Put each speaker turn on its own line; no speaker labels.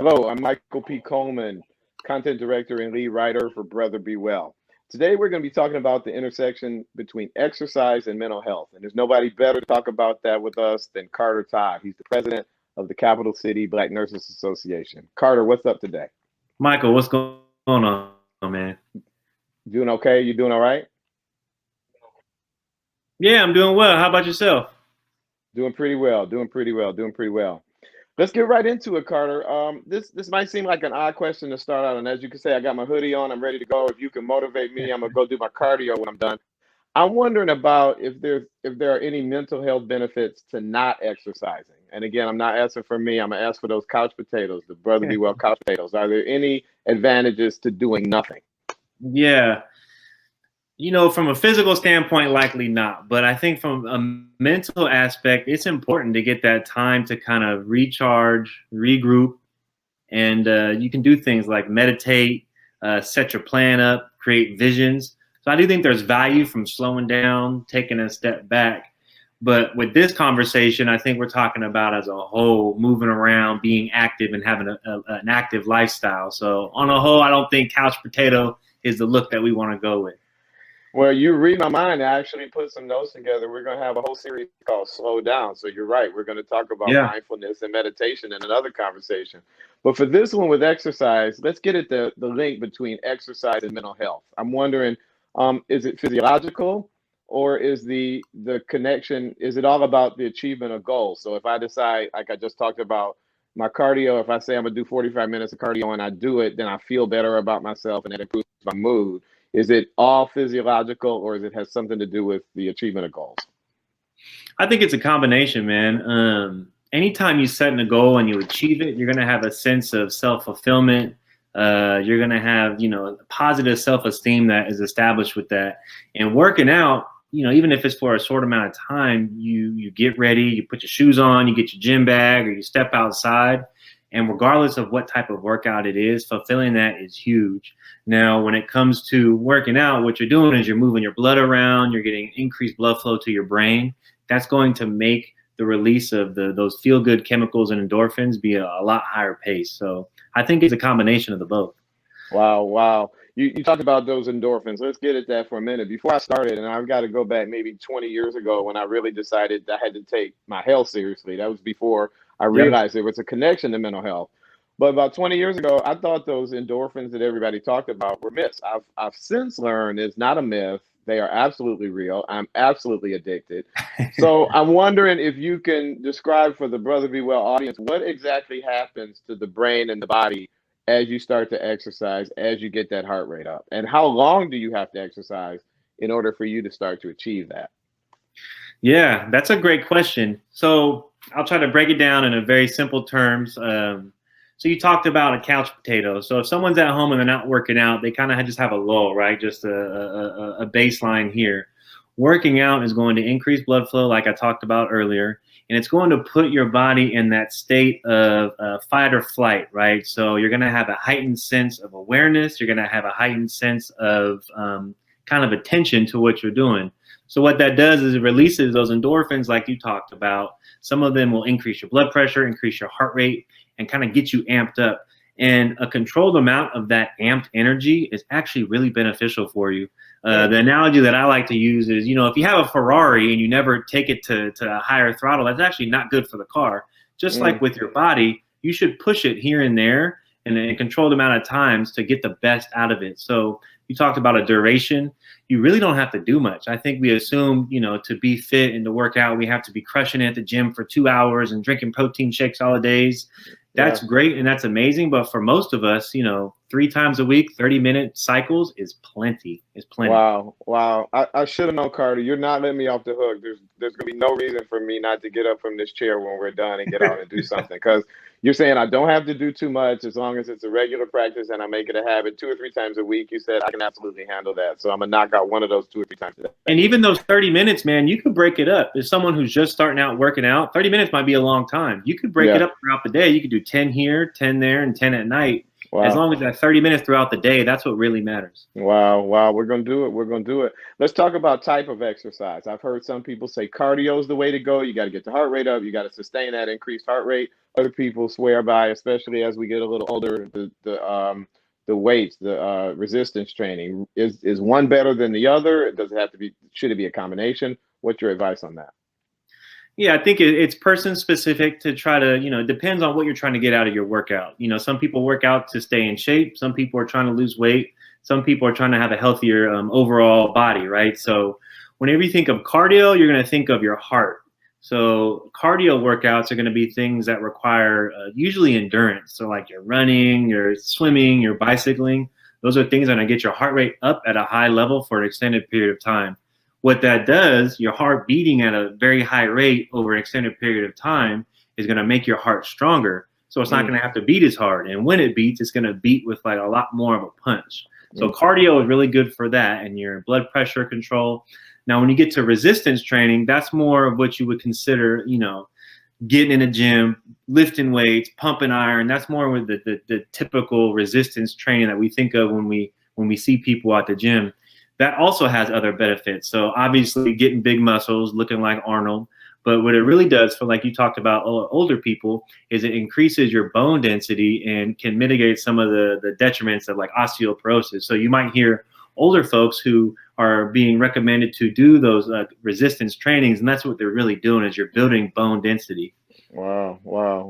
Hello, I'm Michael P. Coleman, content director and lead writer for Brother Be Well. Today, we're going to be talking about the intersection between exercise and mental health. And there's nobody better to talk about that with us than Todd. He's the president of the Capital City Black Nurses Association. Carter, what's up today?
Michael, what's going on, man?
Doing okay? You doing all right?
Yeah, I'm doing well. How about yourself?
Doing pretty well. Let's get right into it, Carter. This might seem like an odd question to start out, and as you can say, I got my hoodie on. I'm ready to go. If you can motivate me, I'm gonna go do my cardio when I'm done. I'm wondering about if there are any mental health benefits to not exercising. And again, I'm not asking for me. I'm gonna ask for those couch potatoes, the Brother Be Well couch potatoes. Are there any advantages to doing nothing?
Yeah. From a physical standpoint, likely not. But I think from a mental aspect, it's important to get that time to kind of recharge, regroup. And you can do things like meditate, set your plan up, create visions. So I do think there's value from slowing down, taking a step back. But with this conversation, I think we're talking about as a whole, moving around, being active and having an active lifestyle. So on a whole, I don't think couch potato is the look that we want to go with.
Well, you read my mind. I actually put some notes together. We're going to have a whole series called Slow Down. So you're right. We're going to talk about mindfulness and meditation in another conversation. But for this one with exercise, let's get at the link between exercise and mental health. I'm wondering, is it physiological, or is the connection, is it all about the achievement of goals? So if I decide, like I just talked about my cardio, if I say I'm going to do 45 minutes of cardio and I do it, then I feel better about myself and that improves my mood. Is it all physiological, or is it has something to do with the achievement of goals?
I think it's a combination, man. Anytime you set a goal and you achieve it, you're going to have a sense of self-fulfillment. You're going to have, positive self-esteem that is established with that. And working out, even if it's for a short amount of time, you get ready, you put your shoes on, you get your gym bag, or you step outside. And regardless of what type of workout it is, fulfilling that is huge. Now, when it comes to working out, what you're doing is you're moving your blood around, you're getting increased blood flow to your brain. That's going to make the release of those feel-good chemicals and endorphins be a lot higher pace. So I think it's a combination of the both.
Wow. You talked about those endorphins. Let's get at that for a minute. Before I started, and I've got to go back maybe 20 years ago when I really decided I had to take my health seriously. That was before I realized there was a connection to mental health. But about 20 years ago, I thought those endorphins that everybody talked about were myths. I've since learned it's not a myth. They are absolutely real. I'm absolutely addicted. So I'm wondering if you can describe for the Brother Be Well audience, what exactly happens to the brain and the body as you start to exercise, as you get that heart rate up? And how long do you have to exercise in order for you to start to achieve that?
Yeah, that's a great question. So I'll try to break it down in a very simple terms. So you talked about a couch potato. So if someone's at home and they're not working out, they kind of just have a lull, right? Just a baseline here. Working out is going to increase blood flow, like I talked about earlier, and it's going to put your body in that state of fight or flight, right? So you're going to have a heightened sense of awareness. You're going to have a heightened sense of kind of attention to what you're doing. So what that does is it releases those endorphins like you talked about. Some of them will increase your blood pressure, increase your heart rate, and kind of get you amped up. And a controlled amount of that amped energy is actually really beneficial for you. The analogy that I like to use is, if you have a Ferrari and you never take it to a higher throttle, that's actually not good for the car. Just like with your body, you should push it here and there in a controlled amount of times to get the best out of it. So you talked about a duration. You really don't have to do much. I think we assume, to be fit and to work out, we have to be crushing it at the gym for 2 hours and drinking protein shakes all the days. That's great and that's amazing. But for most of us, 3 times a week, 30-minute cycles is plenty. Is plenty.
Wow, wow. I should have known, Carter. You're not letting me off the hook. There's gonna be no reason for me not to get up from this chair when we're done and get out and do something. Because you're saying I don't have to do too much as long as it's a regular practice and I make it a habit 2 or 3 times a week. You said I can absolutely handle that. So I'm gonna knock out one of those 2 or 3 times a day.
And even those 30 minutes, man, you could break it up. If someone who's just starting out working out, 30 minutes might be a long time. You could break it up throughout the day. You could do 10 here, 10 there, and 10 at night. Wow. As long as that 30 minutes throughout the day, that's what really matters.
Wow, wow. We're going to do it. We're going to do it. Let's talk about type of exercise. I've heard some people say cardio is the way to go. You got to get the heart rate up. You got to sustain that increased heart rate. Other people swear by, especially as we get a little older, the weights, the resistance training. Is one better than the other? Does it have to be? Should it be a combination? What's your advice on that?
Yeah, I think it's person specific to try to, it depends on what you're trying to get out of your workout. Some people work out to stay in shape. Some people are trying to lose weight. Some people are trying to have a healthier overall body, right? So whenever you think of cardio, you're going to think of your heart. So cardio workouts are going to be things that require usually endurance. So like you're running, you're swimming, you're bicycling. Those are things that are going to get your heart rate up at a high level for an extended period of time. What that does, your heart beating at a very high rate over an extended period of time is going to make your heart stronger. So it's not going to have to beat as hard. And when it beats, it's going to beat with like a lot more of a punch. So cardio is really good for that and your blood pressure control. Now, when you get to resistance training, that's more of what you would consider, getting in a gym, lifting weights, pumping iron. That's more with the typical resistance training that we think of when we see people at the gym. That also has other benefits. So obviously getting big muscles, looking like Arnold. But what it really does for, like you talked about, older people, is it increases your bone density and can mitigate some of the detriments of like osteoporosis. So you might hear older folks who are being recommended to do those resistance trainings, and that's what they're really doing is you're building bone density.
Wow, wow.